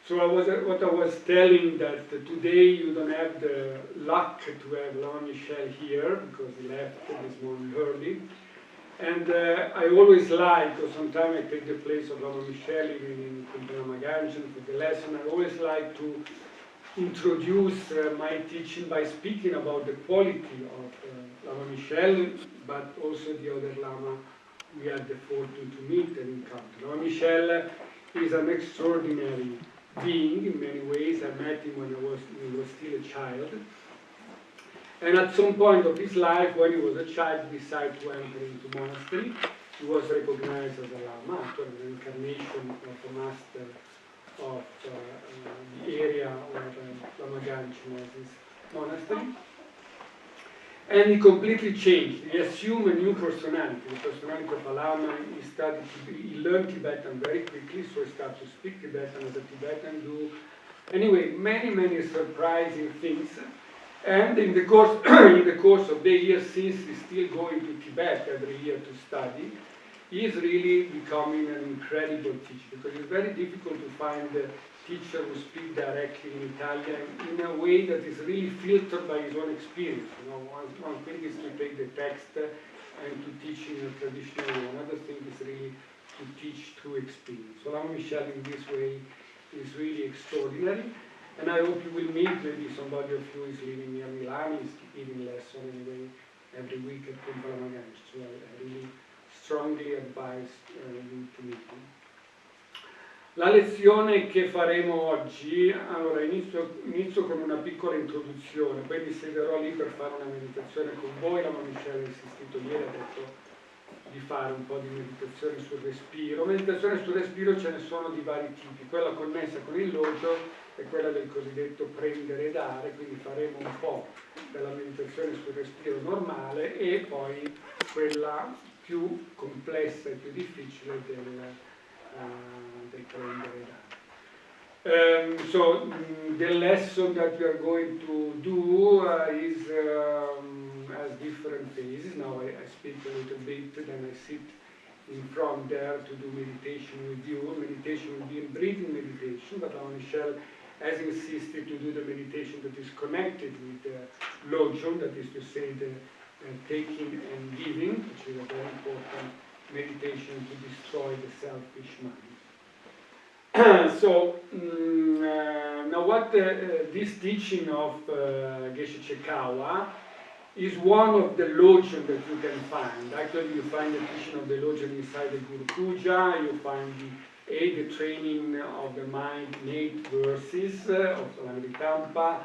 So what I was telling that today you don't have the luck to have Lama Michel here because he left this morning early. And I always like, or sometimes I take the place of Lama Michel even in Lama Ganchen for the lesson. I always like to introduce my teaching by speaking about the quality of Lama Michel, but also the other Lama we had the fortune to meet and encounter. Lama Michel is an extraordinary being in many ways. I met him when he was still a child. And at some point of his life, when he was a child, he decided to enter into monastery. He was recognized as a Lama, after an incarnation of a master of the area where Lama Ganchen was his monastery. And he completely changed. He assumed a new personality, the personality of a Lama. He learned Tibetan very quickly, so he started to speak Tibetan as a Tibetan do. Anyway, many surprising things. And in the course of the year, since he's still going to Tibet every year to study, he is really becoming an incredible teacher, because it's very difficult to find a teacher who speaks directly in Italian in a way that is really filtered by his own experience. You know, one thing is to take the text and to teach in a traditional way. Another thing is really to teach through experience. So Lama Michel in this way is really extraordinary. And I hope you will meet, maybe somebody of you is living near Milan, is giving lesson anyway every week at Lama Ganchen. So I really strongly advise you to meet him. La lezione che faremo oggi, allora inizio con una piccola introduzione, poi mi siederò lì per fare una meditazione con voi. Lama Michel ha insistito ieri, ha detto di fare un po' di meditazione sul respiro. Meditazione sul respiro ce ne sono di vari tipi, quella connessa con il Lojong è quella del cosiddetto prendere e dare, quindi faremo un po' della meditazione sul respiro normale e poi quella più complessa e più difficile del prendere e dare. So the lesson that we are going to do has different phases. Now I speak a little bit, then I sit in front there to do meditation with you. Meditation will be in breathing meditation, but Lama Michel has insisted to do the meditation that is connected with the Lojong, that is to say the taking and giving, which is a very important meditation to destroy the selfish mind. So now what this teaching of Geshe Chekawa is one of the Lojong that you can find. Actually, you find the teaching of the Lojong inside the Guru Puja. You find the training of the mind in 8 verses of Salanvikampa.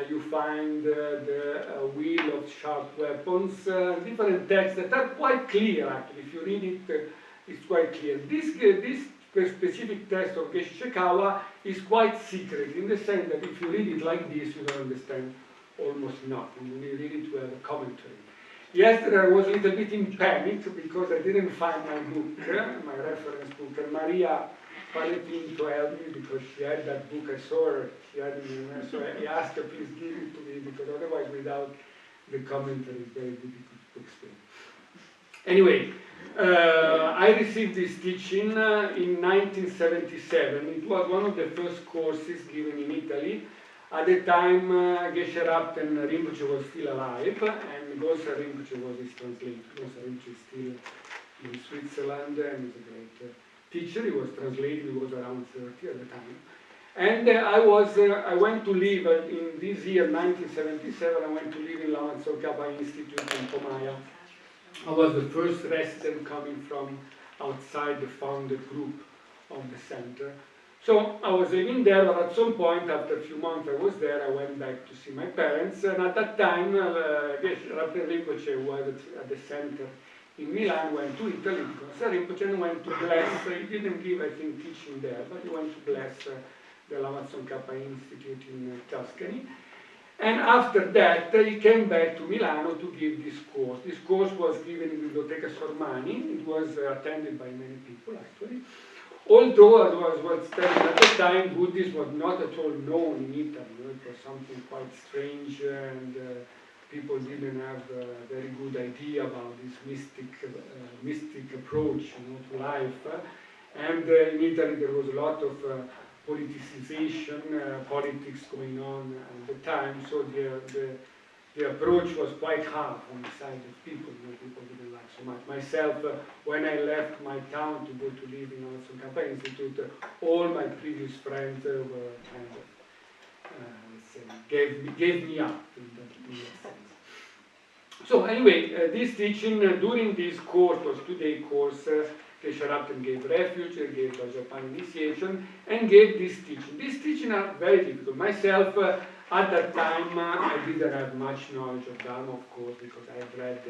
You find the wheel of sharp weapons, different texts that are quite clear actually. If you read it, it's quite clear. This specific text of Geshe Chekawa is quite secret, in the sense that if you read it like this, you don't understand almost nothing. You need really to have a commentary. Yesterday I was a little bit in panic because I didn't find my book, my reference book, and Maria Valentin to help me because she had that book. I saw her, she had it, so I asked her, please give it to me, because otherwise without the commentary it's very difficult to explain. Anyway, I received this teaching in 1977. It was one of the first courses given in Italy. At the time, Geshe Rinpoche was still alive, and Geshe Rinpoche was his translator. Geshe Rinpoche is still in Switzerland and is a great teacher. He was translating, he was around 30 at the time. And I went to live in this year, 1977, I went to live in Lama Michel Rinpoche Institute in Pomaya. I was the first resident coming from outside the founded group of the center. So I was living there, but at some point, after a few months I was there, I went back to see my parents. And at that time, Geshe Rinpoche was at the center in Milan, went to Italy, because Rinpoche went to bless, he didn't give, I think, teaching there, but he went to bless the Lama Michel Rinpoche Institute in Tuscany. And after that, he came back to Milano to give this course. This course was given in Biblioteca Sormani. It was attended by many people, actually. Although, as was stated at the time, Buddhism was not at all known in Italy. You know, it was something quite strange, and people didn't have a very good idea about this mystic approach, you know, to life. And in Italy there was a lot of politicization, politics going on at the time, so the approach was quite hard on the side of people. People didn't like so much. Myself, when I left my town to go to live in Alson Campaign Institute, all my previous friends were kind of, let's say, gave me up in that sense. So anyway, this teaching during this course was 2-day course. Geshe Chekawa gave refuge, gave the Japan initiation, and gave this teaching. These teachings are very difficult. Myself, at that time, I didn't have much knowledge of Dharma, of course, because I had read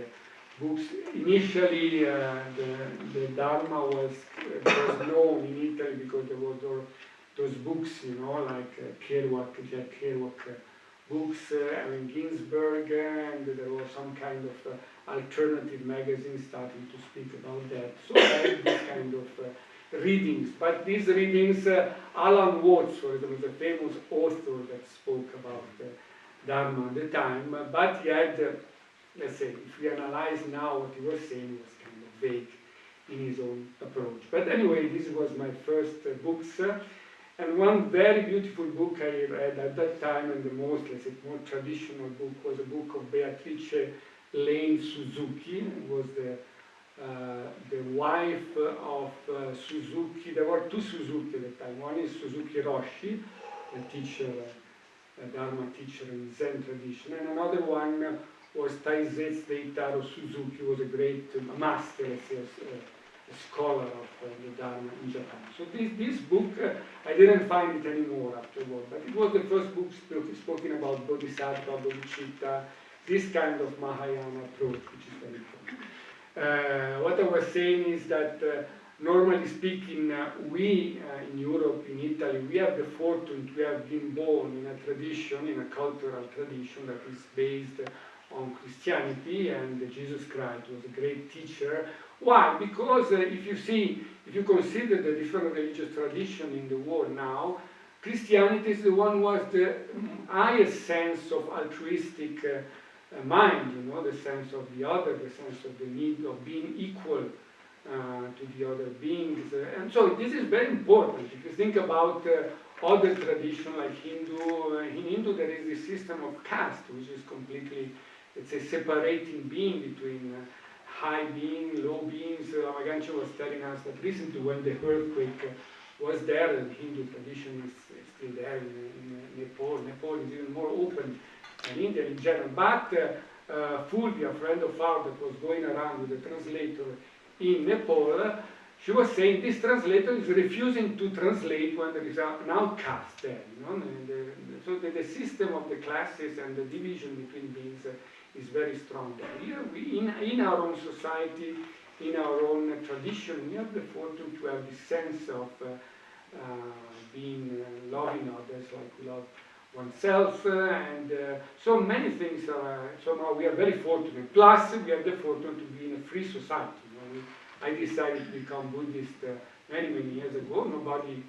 books. Initially, the Dharma was known in Italy because there were those books, like Jack Kerouac books, Allen Ginsberg, and there was some kind of alternative magazine starting to speak about that. So I had this kind of readings. But these readings, Alan Watts, for example, was a famous author that spoke about Dharma at the time, but he had, let's say, if we analyze now what he was saying, was kind of vague in his own approach. But anyway, this was my first books. And one very beautiful book I read at that time, and the most, let's say, more traditional book, was a book of Beatrice Lane Suzuki. It was the wife of Suzuki. There were two Suzuki at the time. One is Suzuki Roshi, a teacher, a Dharma teacher in Zen tradition, and another one was Taizetsu Deitaro Suzuki, who was a great master, let's say, a scholar of the Dharma in Japan. So this book, I didn't find it anymore afterward, but it was the first book spoken about Bodhisattva, Bodhichitta, this kind of Mahayana approach, which is very important. What I was saying is that, normally speaking, we in Europe, in Italy, we have the fortune to have been born in a tradition, in a cultural tradition that is based on Christianity, and Jesus Christ was a great teacher. Why? Because if you consider the different religious traditions in the world now, Christianity is the one who has the highest sense of altruistic mind, the sense of the other, the sense of the need of being equal to the other beings. And so this is very important. If you think about other traditions like Hindu, in Hindu there is this system of caste, which is completely, let's say, separating being between high being, low beings. Lama Michel was telling us that recently when the earthquake was there, and Hindu tradition is still there in Nepal. Nepal is even more open than India in general. But Fulvia, a friend of ours that was going around with a translator in Nepal, she was saying this translator is refusing to translate when there is an outcast there. So the system of the classes and the division between beings is very strong there. Here, in our own society, in our own tradition, we have the fortune to have this sense of being loving others like we love oneself, and so many things are, somehow we are very fortunate. Plus, we have the fortune to be in a free society. I decided to become Buddhist many years ago. Nobody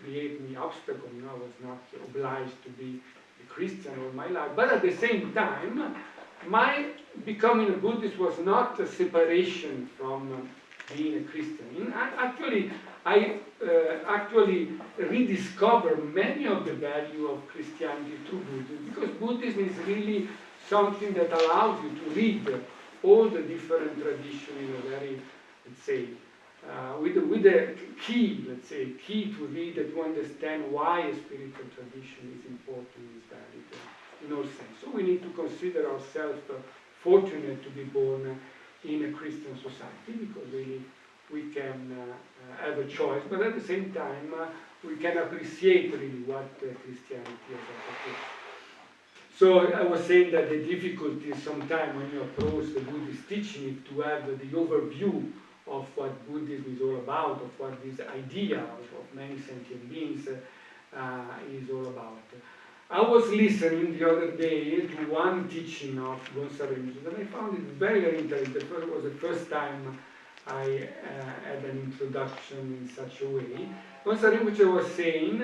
created me obstacle. I was not obliged to be a Christian all my life. But at the same time, my becoming a Buddhist was not a separation from being a Christian. I actually rediscover many of the value of Christianity through Buddhism, because Buddhism is really something that allows you to read all the different traditions in a very, let's say, with a key, let's say, key to read and to understand why a spiritual tradition is important, is valid in all sense. So we need to consider ourselves fortunate to be born in a Christian society, because really we can have a choice, but at the same time we can appreciate really what Christianity has offered. So I was saying that the difficulty is sometimes when you approach the Buddhist teaching is to have the overview of what Buddhism is all about, of what this idea of many sentient beings is all about. I was listening the other day to one teaching of Geshe Rinpoche, and I found it very interesting. It was the first time I had an introduction in such a way. Geshe Rinpoche was saying,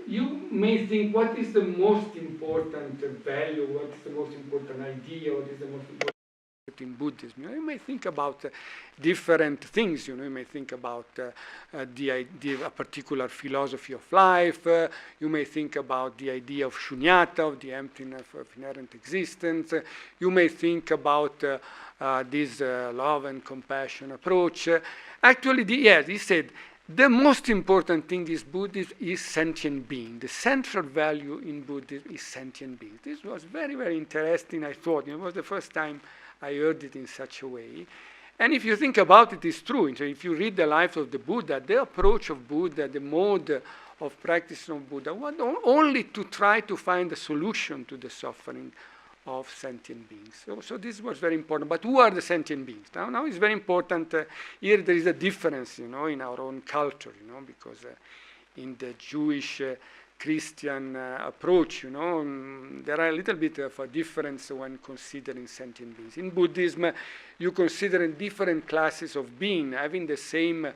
you may think, what is the most important value, what is the most important idea, what is the most important in Buddhism. You may think about different things. You may think about the idea, a particular philosophy of life. You may think about the idea of shunyata, of the emptiness of inherent existence. You may think about this love and compassion approach. Actually, he said, the most important thing is Buddhism is sentient being. The central value in Buddhism is sentient being. This was very, very interesting, I thought. It was the first time I heard it in such a way. And if you think about it, it's true. So if you read the life of the Buddha, the approach of Buddha, the mode of practice of Buddha, was only to try to find a solution to the suffering of sentient beings. So this was very important. But who are the sentient beings? Now it's very important. Here there is a difference, in our own culture, because in the Jewish Christian approach, there are a little bit of a difference when considering sentient beings. In Buddhism, you consider different classes of being having the same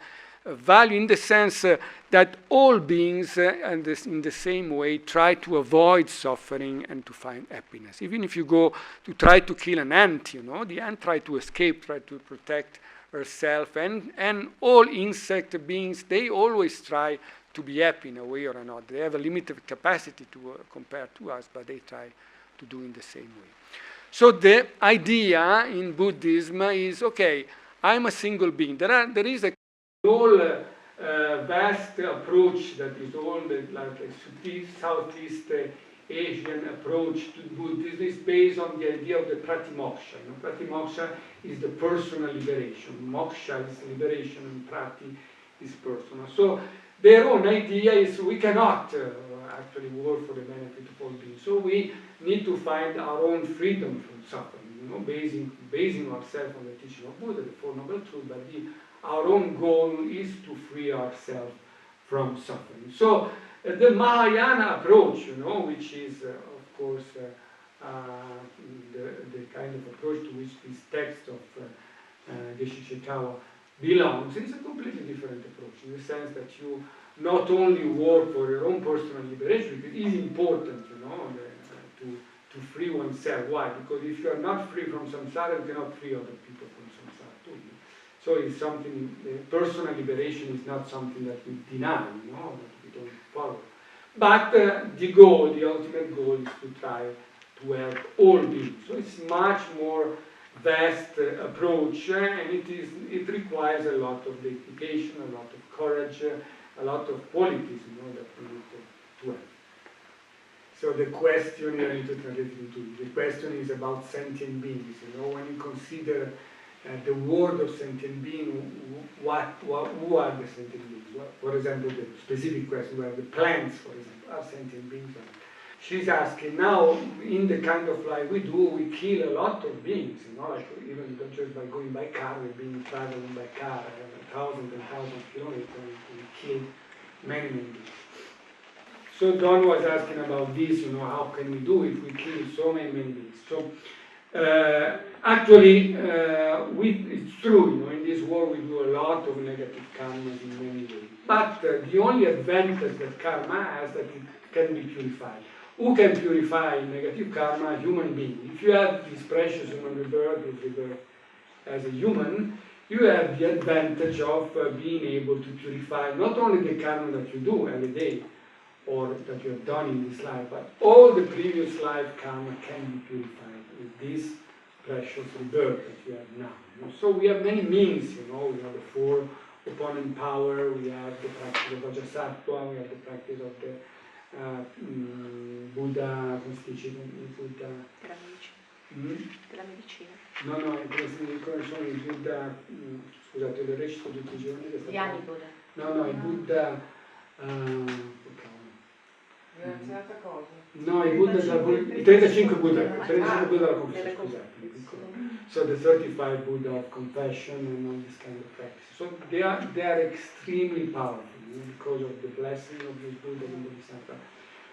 value, in the sense that all beings in the same way try to avoid suffering and to find happiness. Even if you go to try to kill an ant, the ant try to escape, try to protect herself, and all insect beings, they always try to be happy in a way or another. They have a limited capacity to compare to us, but they try to do in the same way. So the idea in Buddhism is, okay, I'm a single being. There is a whole vast approach that is all like a Southeast Asian approach to Buddhism is based on the idea of the pratimoksha. Pratimoksha is the personal liberation. Moksha is liberation, and prati is personal. So their own idea is we cannot actually work for the benefit of all beings. So we need to find our own freedom from suffering. Basing ourselves on the teaching of Buddha, the Four Noble Truths, but our own goal is to free ourselves from suffering. So the Mahayana approach, which is of course the kind of approach to which this text of Geshe Chekawa belongs, is a completely different approach, in the sense that you not only work for your own personal liberation, it is important, to free oneself. Why? Because if you are not free from samsara, you cannot free other people from samsara too. So it's something, personal liberation is not something that we deny, that we don't follow. But the goal, the ultimate goal, is to try to help all beings. So it's much more vast approach, and it requires a lot of dedication, a lot of courage, a lot of qualities, that we need to have. So the question, I need to translate it into, the question is about sentient beings. When you consider the word of sentient being, who are the sentient beings? Well, for example, the specific question where the plants, for example, are sentient beings. She's asking now, in the kind of life we do, we kill a lot of beings, like even just by going by car, we're being traveling by car, thousands and thousands of kilometers, and we kill many, many beings. So Don was asking about this, how can we do if we kill so many, many beings? So actually, it's true, in this world we do a lot of negative karmas in many ways. But the only advantage that karma has that it can be purified. Who can purify negative karma? A human being. If you have this precious human rebirth, as a human, you have the advantage of being able to purify not only the karma that you do every day, or that you have done in this life, but all the previous life karma can be purified with this precious rebirth that you have now. So we have many means, we have the four opponent power, we have the practice of Vajrasattva, we have the practice of the Buddha, come si dice? Buddha... Della medicina. No, come sono i Buddha, scusate, le recito tutti i giorni. Gli anni Buddha. No, i Buddha... No, i Buddha, i 35 Buddha della confessione, scusate. So the 35 Buddha of compassion and all this kind of practice. So they are extremely powerful because of the blessing of this Buddha and Bodhisattva.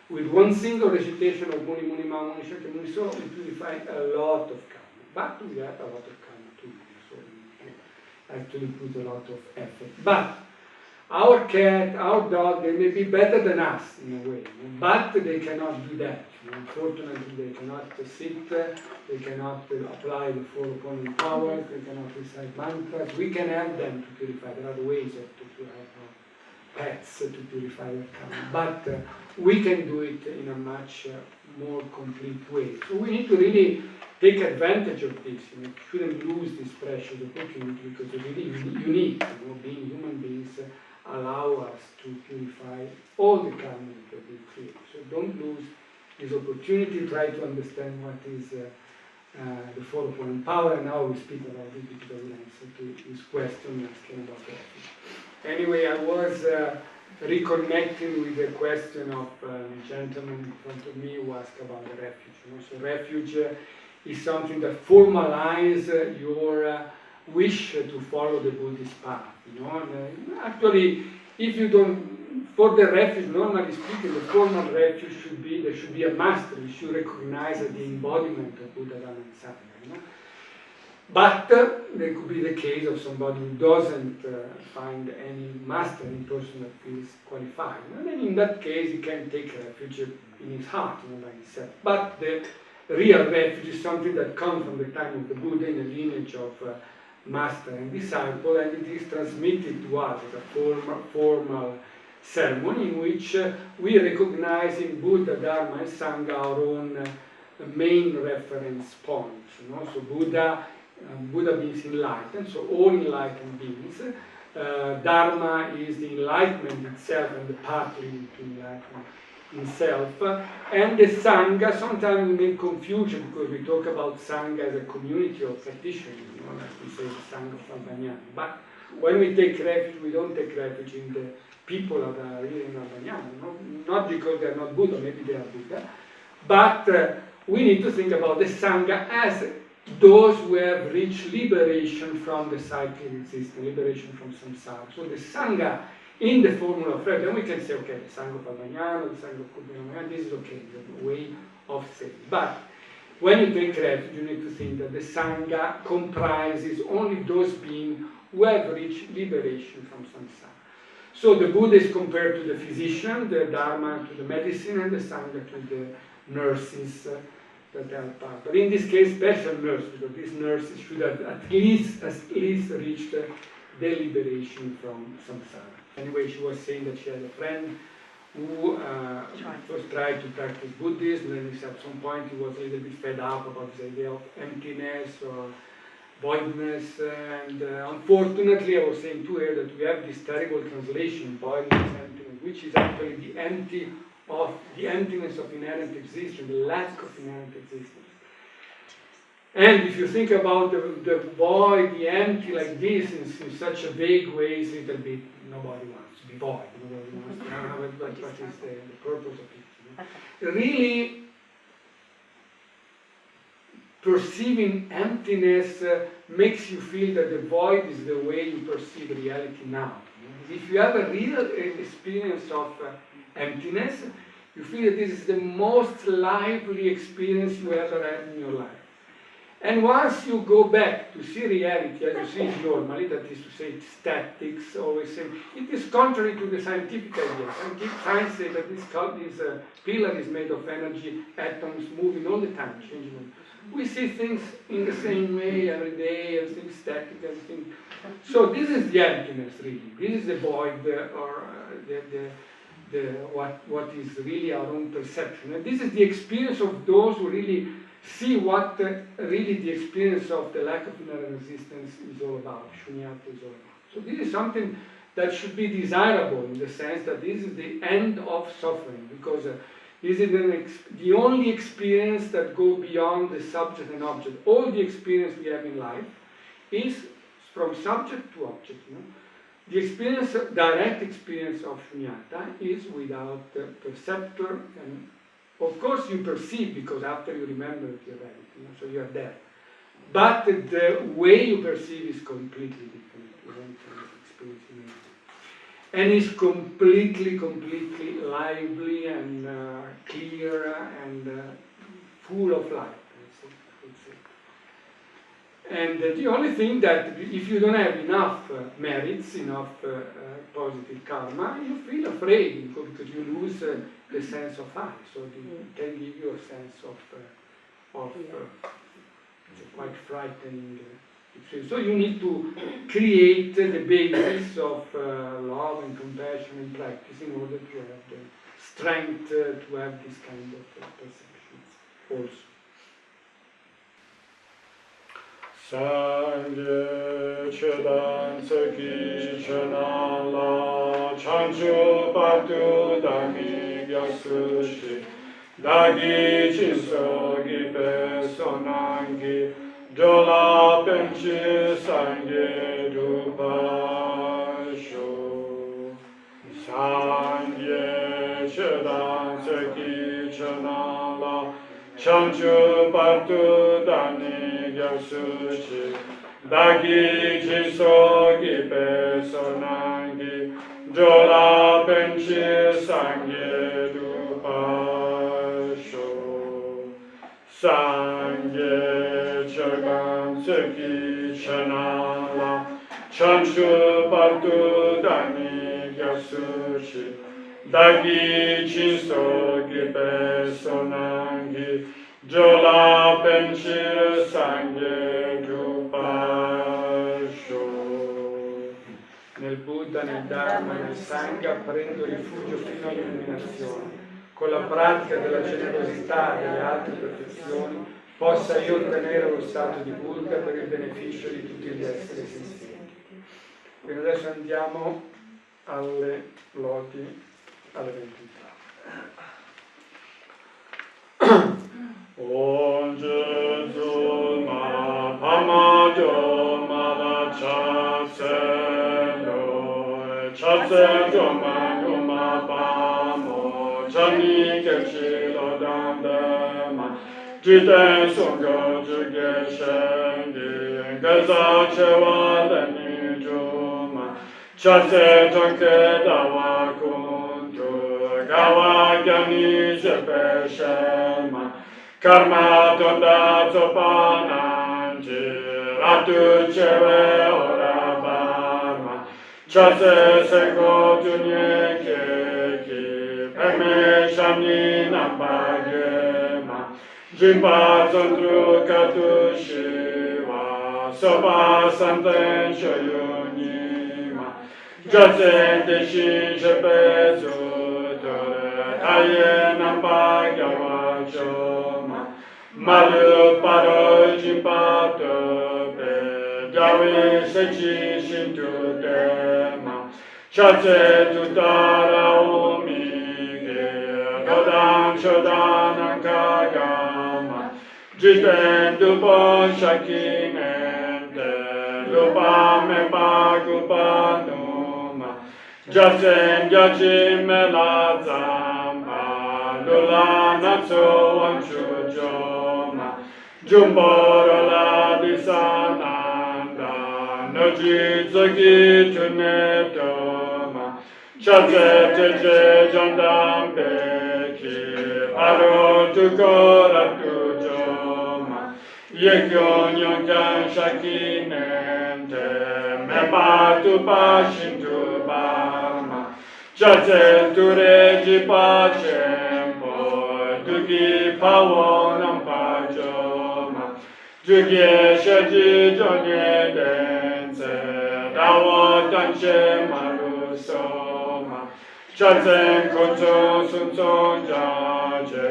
With one single recitation of Muni Muni Ma Muni Shakti Muni So, we purify a lot of karma. But we have a lot of karma too, so we actually put a lot of effort. But our cat, our dog, they may be better than us in a way, but they cannot do that. Unfortunately, they cannot sit, they cannot apply the four opponent powers, they cannot recite mantras. We can help them to purify. There are ways to have pets to purify their karma, but we can do it in a much more complete way. So we need to really take advantage of this. Shouldn't lose this precious opportunity because it's really unique. Being human beings allow us to purify all the karma that we create. So don't lose this opportunity. Try to understand what is the four opponent power. And now we speak about it because I will answer to this question asking about refuge. Anyway, I was reconnecting with the question of the gentleman in front of me who asked about the refuge. So refuge is something that formalizes your wish to follow the Buddhist path. Actually, if you don't, for the refuge, normally speaking, the formal refuge should be, there should be a master. You should recognize the embodiment of Buddha, Dhamma, and Sangha. But there could be the case of somebody who doesn't find any master, any person that feels qualified. And then in that case, he can take refuge in his heart, by himself. But the real refuge is something that comes from the time of the Buddha in the lineage of master and disciple, and it is transmitted to us as a formal ceremony in which we recognize in Buddha, Dharma, and Sangha our own main reference points. So Buddha means enlightened, so all enlightened beings. Dharma is the enlightenment itself and the path leading to enlightenment itself. And the Sangha, sometimes we make confusion because we talk about Sangha as a community of practitioners, like we say the Sangha of Albagnano. But when we take refuge, we don't take refuge in the people that are really in Albagnano, not because they are not Buddha, maybe they are Buddha, but we need to think about the Sangha as those who have reached liberation from the cycling system, liberation from samsara. So the Sangha in the formula of refuge, then we can say, okay, the Sangha of Albagnano, the Sangha of Kumbhaya, this is okay, the way of saying. But when you take refuge, you need to think that the Sangha comprises only those beings who have reached liberation from samsara. So the Buddha is compared to the physician, the Dharma to the medicine, and the Sangha to the nurses that help us. But in this case, special nurses, because these nurses should have at least reached the liberation from samsara. Anyway, she was saying that she had a friend who first tried to practice Buddhism, and then at some point he was a little bit fed up about this idea of emptiness or voidness, and unfortunately I was saying to her that we have this terrible translation, voidness, emptiness, which is actually the emptiness of inherent existence, the lack of inherent existence. And if you think about the void, the empty like this in such a vague way, it's a little bit, nobody wants to be void, nobody wants to know what is the purpose of it. Really, perceiving emptiness makes you feel that the void is the way you perceive reality now. If you have a real experience of emptiness, you feel that this is the most lively experience you ever had in your life. And once you go back to see reality as you see it normally, that is to say it's statics, always saying, it is contrary to the scientific idea. Science says that this pillar is made of energy, atoms moving all the time, changing. We see things in the same way every day, everything static, everything. So this is the emptiness, really. This is the void, or what is really our own perception. And this is the experience of those who really see what really the experience of the lack of inherent resistance is all about, shunyata is all about. So this is something that should be desirable in the sense that this is the end of suffering, because this is the only experience that goes beyond the subject and object. All the experience we have in life is from subject to object. The experience, direct experience of shunyata is without perceptor, and of course you perceive because after you remember it you're right, so you are there. But the way you perceive is completely different. And it's completely lively and clear and full of light. And the only thing that if you don't have enough merits, enough positive karma, you feel afraid because you lose the sense of I. So it can give you a sense of quite frightening experience. So you need to create the basis of love and compassion and practice in order to have the strength to have this kind of perceptions also. Sangye chedan seki chenala chanchu patu dami gyasushi dagi chinso gipe sonangi jola penchi sangye dupasho Sangye chedan seki chenala chanchu patu dani gyasuchi dagi jiso gipe sonangi jola penchi sangye dupasho sangye chagan seki chanala chanchu patu dani gyasuchi dagi jiso gipe sonangi Jola penci sangue dupascio. Nel Buddha, nel Dharma e nel Sangha prendo rifugio fino all'illuminazione. Con la pratica della generosità e delle altre perfezioni possa io ottenere lo stato di Buddha per il beneficio di tutti gli esseri esistenti. Quindi adesso andiamo alle lodi, alle 23. Om Jesu ma pamajo ma chatse lo chatse jo ma pamo chani kechi lo danda ma jiten songo juge shendi gaza chewa dani jo ma chatse jonke dawa kuntu gawa gyani jepe shema Karma tonda sopananji ratu chewe ora barma chase seko tunye keki peme shani nambagema jimpa zondru katu shiva sopa santen shoyunima jase deshin shepe zutore taye nambagyawa choma Malu paro jimpato pe Jawi sechi shintu tema Chatse tutara umige Dodan shodan kagama Jiten dupo shakimente Lupa me pagupa numa Jasen jachime la zamba Lula natso wanchu joma Jumbora la disananda Noji zogi tunetoma Chatse teche jandambe ki Paro tukora tujoma Yekyo nyonkan shakinente Me patu pashintu barma Chatse tureji pachempo Duki pawonam pachoma Duki sheji jonye dense Dawo tanche marusoma Chatse konso sunso jaje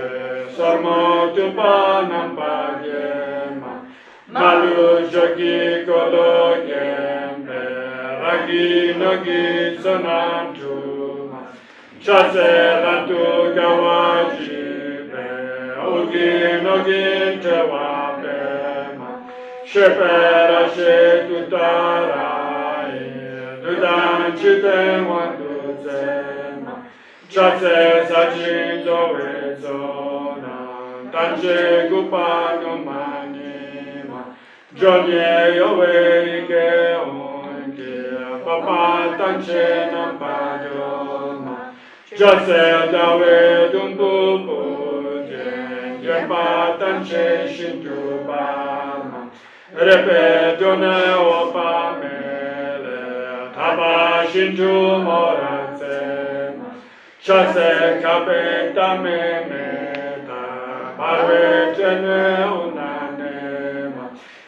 Sormo tupanam pagyema Malu jogi kolo gembe Ragi nogi sonantuma Chase ratu gawajibe Ugi nogi tewapema Shepera she tutarai Dudan chite wanduzema Chase sachi zoe zona Tanche gupano manima Jonye yowe ike onke Papa tanche nampadoma Jase dawe dumbu puje Jepa tanche shintu bama repetone opamele, taba shinju moratsema, chase kapeta memeta, parve tenue unanema,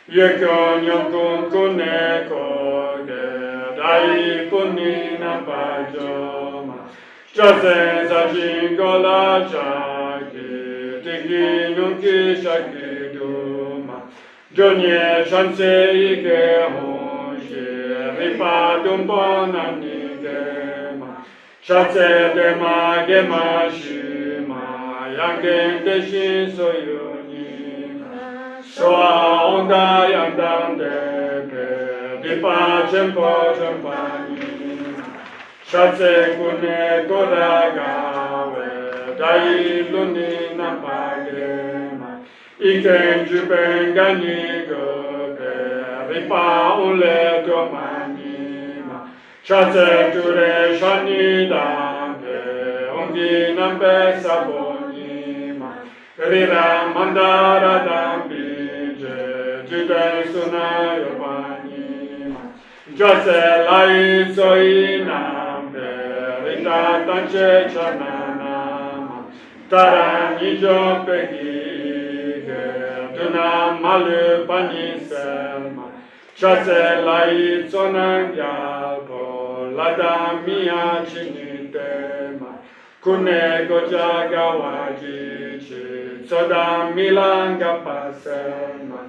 yekyon yonkun kuneko, dai punina pajoma, chase sa jingola chaki, tiki nunki shaki duma, jonye chance ike honshi, ripa dumbona nigema, chase dema gema shima, yangen deshi soyuni, soa onda yandam deke, dipa cempo cempani, chase kune kodagawe, dai luni nampagema, iken jupengani gobe, ripa ule domanima, chase ture shani dambe, ongi nambe sabonima, rira mandara dambije, jide suna yobanima, jase lai soinambe, rita tanche chananama, tarani jo pegige, duna malu paniselma, chase lai sonangyalpo, lada mia chinitema, kunego jagawajichi, soda milanga paselma,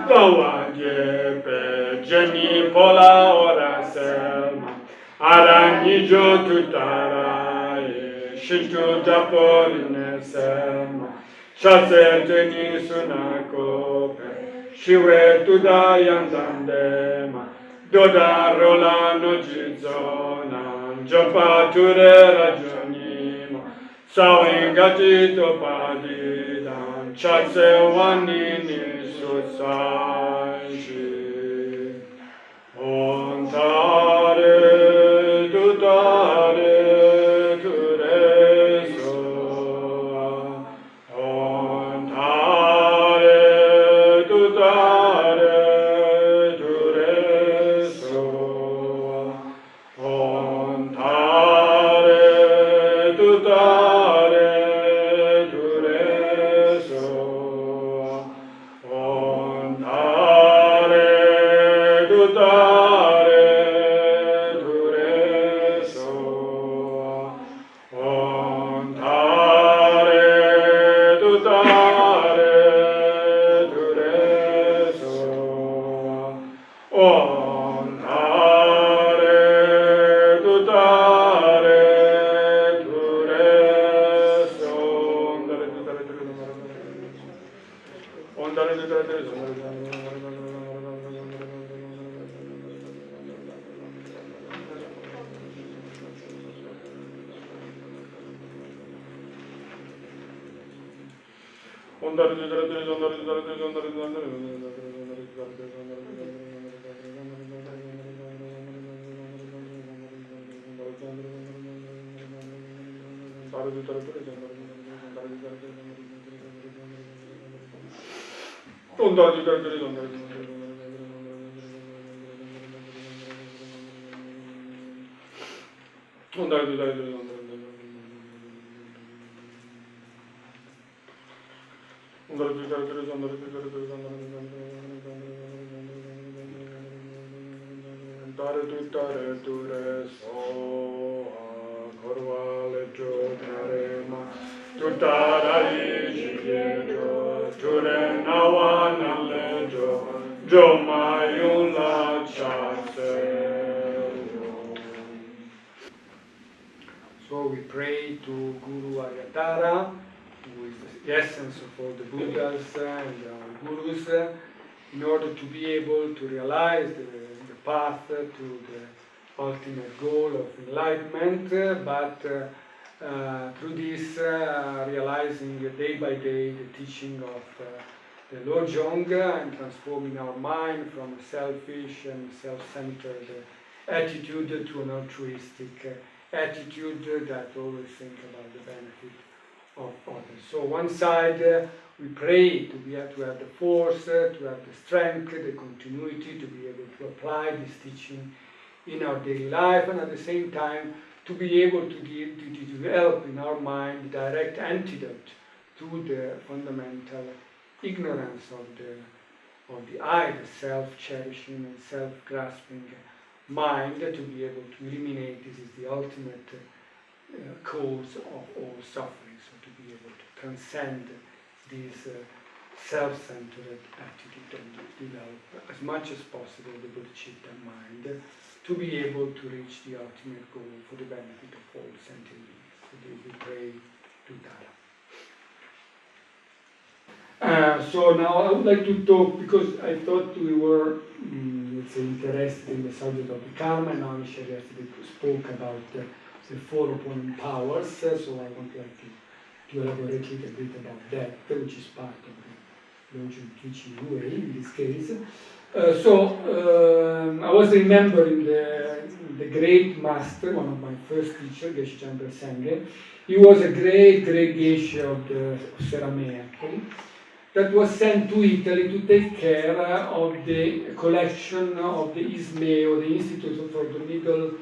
Kawajepe, Jenny Pola ora selma, Arani jo tutarae, Shintu japorine selma, Shase teni sunakope, Shiwe tudayandandema, Doda rola no jizona, Jopa ture ragionima, Sawingati topadidam, Chatse wanini society. Ontare tutare tureso, ontare tutare tureso, ontare tutare tureso, ontare tutare tureso, ontare tutare tureso, ontare tutare tureso, ondare tutare tureso. So we pray to Guru Aryatara, who is the essence of all the Buddhas and Gurus, in order to be able to realize the path to the ultimate goal of enlightenment, but through this realizing day by day the teaching of the Lojong and transforming our mind from a selfish and self-centered attitude to an altruistic attitude that always think about the benefit of others. So one side we pray to have the force, to have the strength, the continuity, to be able to apply this teaching in our daily life, and at the same time to be able to develop in our mind the direct antidote to the fundamental ignorance of the I, the self-cherishing and self-grasping mind, to be able to eliminate. This is the ultimate cause of all suffering. So to be able to transcend this self-centered attitude and develop as much as possible the Bodhichitta mind, to be able to reach the ultimate goal for the benefit of all sentient beings. So we pray to Dharma. So now I would like to talk, because I thought we were, let's say, interested in the subject of the karma, and now Michel yesterday spoke about the 4 opponent powers, so I would like to elaborate a little bit about that, which is part of the Lojong teaching way in this case. I was remembering the great master, one of my first teachers, Geshe Chekawa. He was a great Geshe of the Seramea, actually, that was sent to Italy to take care of the collection of the ISME, or the Institute for the Middle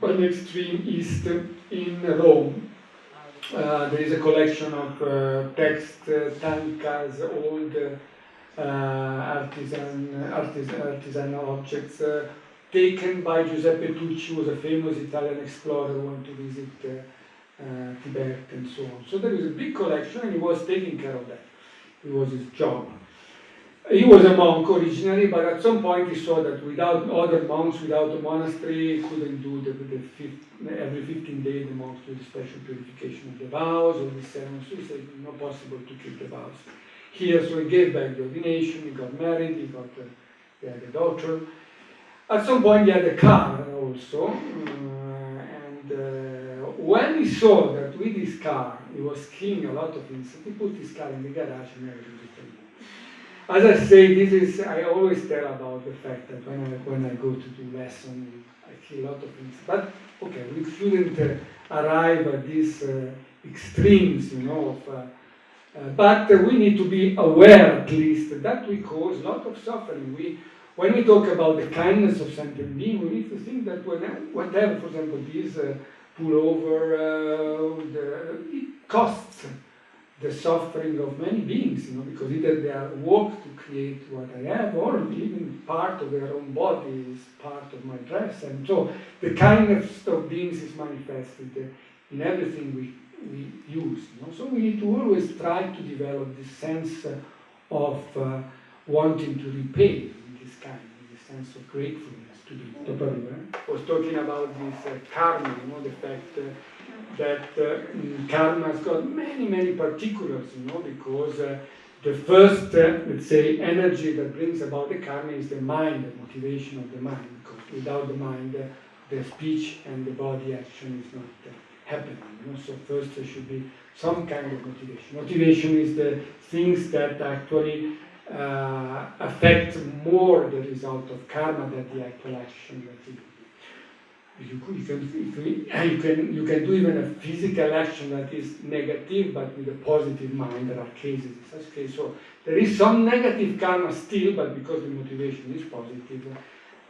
and Extreme East in Rome. There is a collection of texts, tankas, old artisanal objects taken by Giuseppe Tucci, who was a famous Italian explorer who went to visit Tibet and so on. So there is a big collection, and he was taking care of that. It was his job. He was a monk originally, but at some point he saw that without other monks, without a monastery, he couldn't do every 15 days the monks do the special purification of the vows, or the ceremonies. So he said, not possible to keep the vows here. So he gave back the ordination, he got married, he had a daughter. At some point he had a car also, when he saw that with his car he was killing a lot of insects, he put his car in the garage and never used it anymore. As I say, I always tell about the fact that when I go to do lesson, I kill a lot of insects. But okay, we shouldn't arrive at these extremes, but we need to be aware, at least, that we cause a lot of suffering. When we talk about the kindness of sentient being, we need to think that whatever, for example, this pullover, it costs the suffering of many beings, because either they are work to create what I have, or even part of their own body is part of my dress. And so the kindness of beings is manifested in everything we use. So we need to always try to develop this sense of wanting to repay in this kind, this sense of gratefulness to the Buddha. I was talking about this karma, the fact that karma has got many particulars, because the first, let's say, energy that brings about the karma is the mind, the motivation of the mind, because without the mind, the speech and the body action is not happening. So first there should be some kind of motivation. Motivation is the things that actually affect more the result of karma than the actual action that you can do even a physical action that is negative, but with a positive mind. There are cases in such cases. So there is some negative karma still, but because the motivation is positive,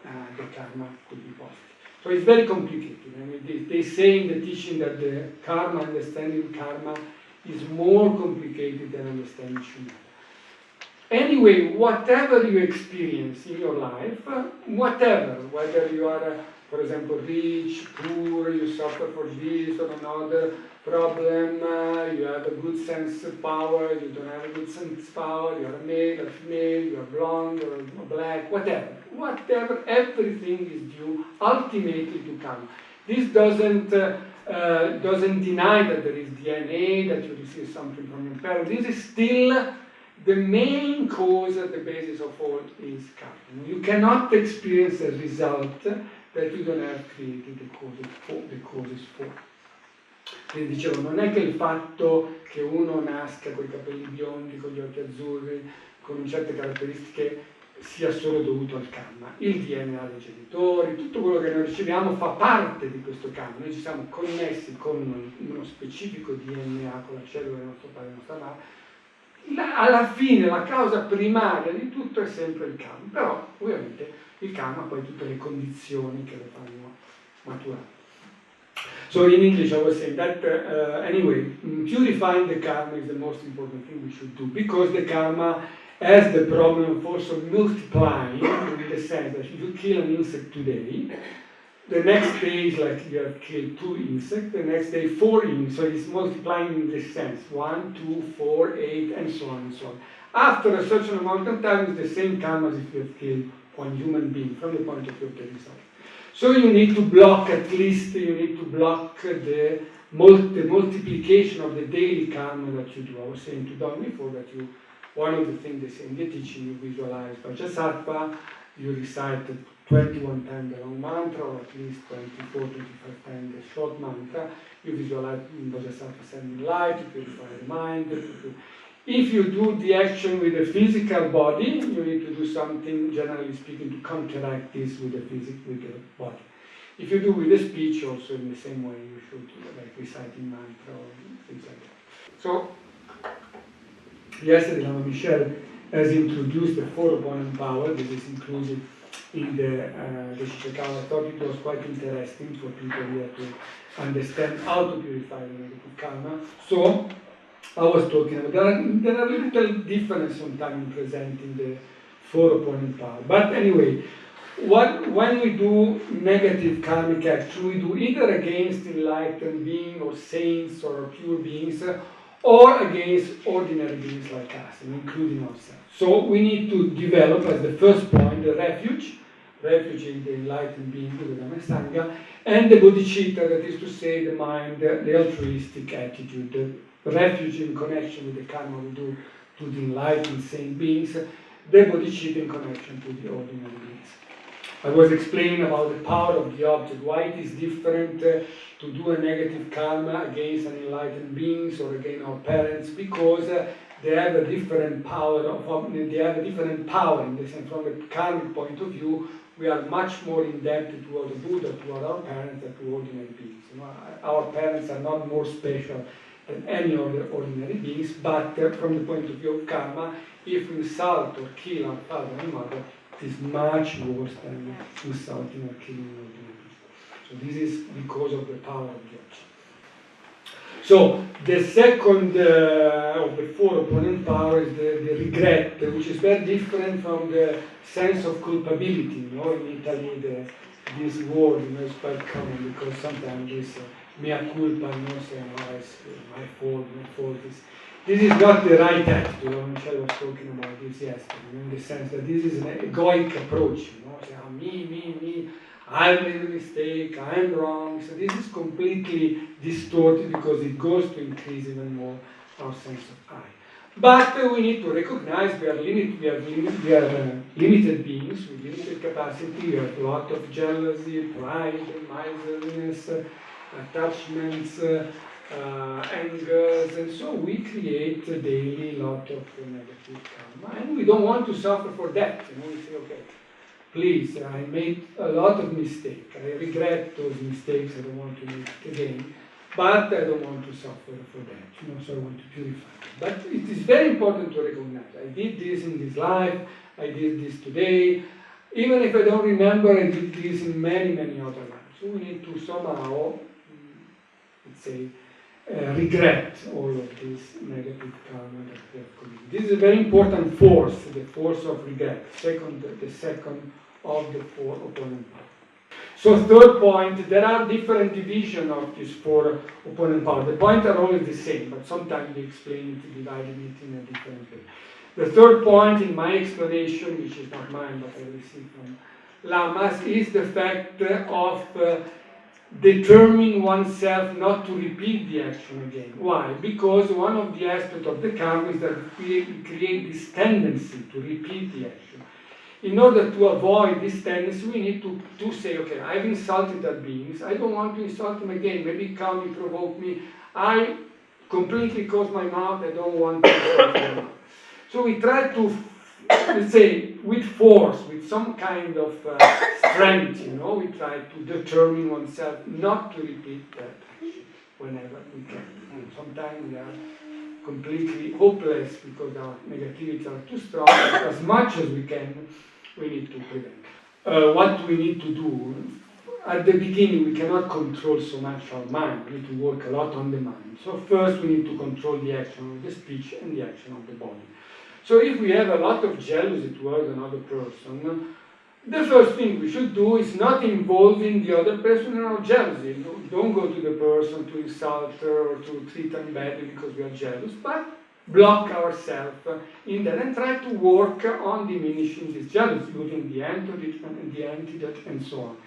the karma could be positive. So it's very complicated. I mean, they say in the teaching that the karma, understanding karma, is more complicated than understanding shunyata. Anyway, whatever you experience in your life, whether you are, for example, rich, poor, you suffer for this or another problem, you have a good sense of power, you don't have a good sense of power, you are a male, a female, you are blonde or black, whatever, everything is due ultimately to karma. This doesn't deny that there is DNA, that you receive something from your parents. This is still the main cause at the basis of all is karma. You cannot experience a result that you don't have created the causes for. Quindi dicevo, non è che il fatto che uno nasca con i capelli biondi, con gli occhi azzurri, con certe caratteristiche sia solo dovuto al karma. Il DNA dei genitori, tutto quello che noi riceviamo fa parte di questo karma. Noi ci siamo connessi con uno specifico DNA, con la cellula del nostro padre e della nostra madre. Alla fine la causa primaria di tutto è sempre il karma, però ovviamente il karma poi tutte le condizioni che lo fanno maturare. So in English I was saying that anyway, purifying the karma is the most important thing we should do, because the karma has the problem of also multiplying, in the sense that if you kill an insect today, the next day is like you have killed 2 insects, the next day 4 insects, so it's multiplying in this sense, 1, 2, 4, 8, and so on and so on. After a certain amount of time, it's the same karma as if you have killed 1 human being, from the point of view of the result. So you need to block, at least you need to block the multiplication of the daily karma that you do. I was saying to Don before that one of the things they say in the teaching, you visualize Vajrasattva, you recite 21 times the long mantra, or at least 24, 25 times the short mantra. You visualize Vajrasattva sending light, you purify the mind. If you do the action with the physical body, you need to do something, generally speaking, to counteract this with the body. If you do with the speech, also in the same way, you should, like reciting mantra or things like that. So, yesterday, Lama Michel has introduced the 4 opponent power. This is included in the Geshe Chekawa. I thought it was quite interesting for people here to understand how to purify the negative karma. So, I was talking about there are little differences sometimes in presenting the 4 opponent power. But anyway, when we do negative karmic action, we do either against enlightened beings or saints or pure beings, or against ordinary beings like us, including ourselves. So we need to develop, as the first point, the refuge in the enlightened being, the Dhamma Sangha, and the Bodhichitta, that is to say, the mind, the altruistic attitude, the refuge in connection with the karma we do to the enlightened saint beings, the Bodhichitta in connection to the ordinary beings. I was explaining about the power of the object, why it is different to do a negative karma against an enlightened beings or against our parents, because they have a different power. They have a different power in the sense, from a karmic point of view, we are much more indebted toward the Buddha, toward our parents, than to ordinary beings. Our parents are not more special than any other ordinary beings, but from the point of view of karma, if we insult or kill our father and mother, it is much worse than insulting or killing ordinary beings. So this is because of the power of the object. So the second of the 4 opponent power is the regret, which is very different from the sense of culpability. In Italy, this word is quite common, because sometimes this mea culpa, saying, it's my fault. This is not the right attitude. Michel was talking about this yesterday, in the sense that this is an egoic approach. Saying, me, I made a mistake, I'm wrong. So this is completely distorted, because it goes to increase even more our sense of I. But we need to recognize we are limited beings with limited capacity. We have a lot of jealousy, pride, miserliness, attachments, angers, and so we create daily a lot of negative karma, and we don't want to suffer for that. We say, okay, please, I made a lot of mistakes. I regret those mistakes. I don't want to make it again, but I don't want to suffer for that. So I want to purify it. But it is very important to recognize, I did this in this life, I did this today. Even if I don't remember, I did this in many, many other lives. So we need to somehow, let's say, regret all of this negative karma that we have committed. This is a very important force, the force of regret, the second of the 4 opponent powers. So third point, there are different divisions of these 4 opponent powers. The points are always the same, but sometimes we explain it, dividing it in a different way. The third point in my explanation, which is not mine, but I received from Lamas, is the fact of determining oneself not to repeat the action again. Why? Because one of the aspects of the karma is that we create this tendency to repeat the action. In order to avoid this tendency, we need to say, okay, I've insulted that beings, I don't want to insult them again, maybe come, provoke me, I completely close my mouth, I don't want to insult them. So we try to let's say, with force, with some kind of strength, we try to determine oneself not to repeat that whenever we can. And sometimes we are completely hopeless because our negativities are too strong, but as much as we can, we need to prevent. What we need to do, at the beginning we cannot control so much our mind, we need to work a lot on the mind. So first we need to control the action of the speech and the action of the body. So if we have a lot of jealousy towards another person, the first thing we should do is not involving the other person in our jealousy. Don't go to the person to insult her or to treat her badly because we are jealous, but block ourselves in that and try to work on diminishing this jealousy, using the antidote and so on.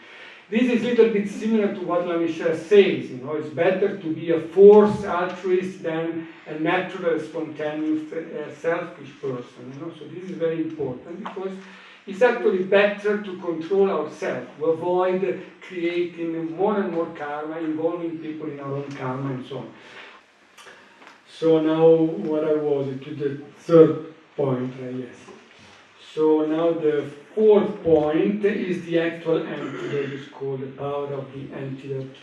This is a little bit similar to what Lama Michel says, it's better to be a forced altruist than a natural, spontaneous, selfish person. So this is very important because it's actually better to control ourselves, to avoid creating more and more karma, involving people in our own karma and so on. So now, what I was to the third point, yes. So now the fourth point is the actual antidote. It's called the power of the antidote.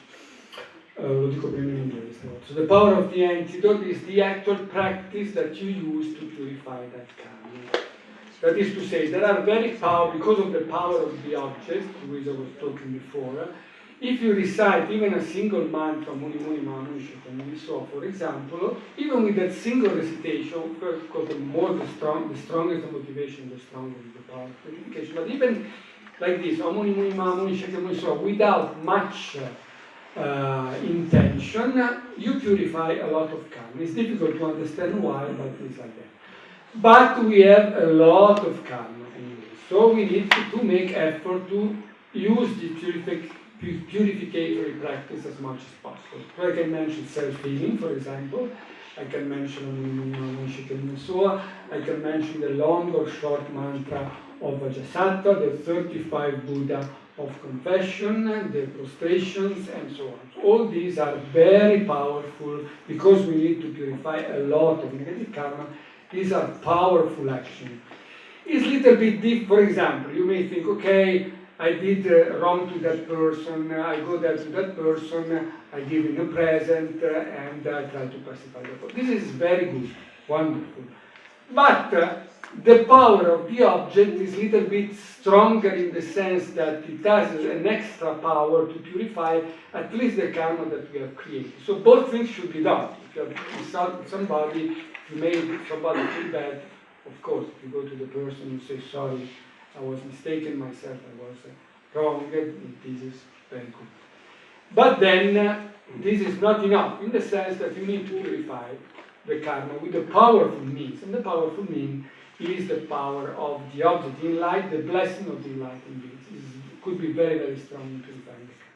Lo dico prima in inglese. So the power of the antidote is the actual practice that you use to purify that karma. That is to say, there are very powerful, because of the power of the object, which I was talking before. If you recite even a single mantra, Muni Muni Manu Shikami, so for example, even with that single recitation, because the strongest the motivation, the stronger the power of purification. But even like this, Muni Muni Manu Shikami, so without much intention, you purify a lot of karma. It's difficult to understand why, but it's like that. But we have a lot of karma in this, so we need to make effort to use the purificatory practice as much as possible. So I can mention self-healing, for example. I can mention I can mention the long or short mantra of Vajrasattva, the 35 Buddha of confession, the prostrations, and so on. So all these are very powerful because we need to purify a lot of negative karma. These are powerful actions. It's a little bit deep. For example, you may think, okay, I did wrong to that person, I go there to that person, I give him a present, and I try to pacify the person. This is very good, wonderful. But the power of the object is a little bit stronger in the sense that it has an extra power to purify at least the karma that we have created. So both things should be done. If you have insulted somebody, if you made somebody feel bad, of course, if you go to the person and say, sorry, I was mistaken myself, I was wrong, this is very good. But then, this is not enough, in the sense that you need to purify the karma with a powerful means. And the powerful means is the power of the object in light, the blessing of the enlightened beings. It could be very, very strong in purifying the karma.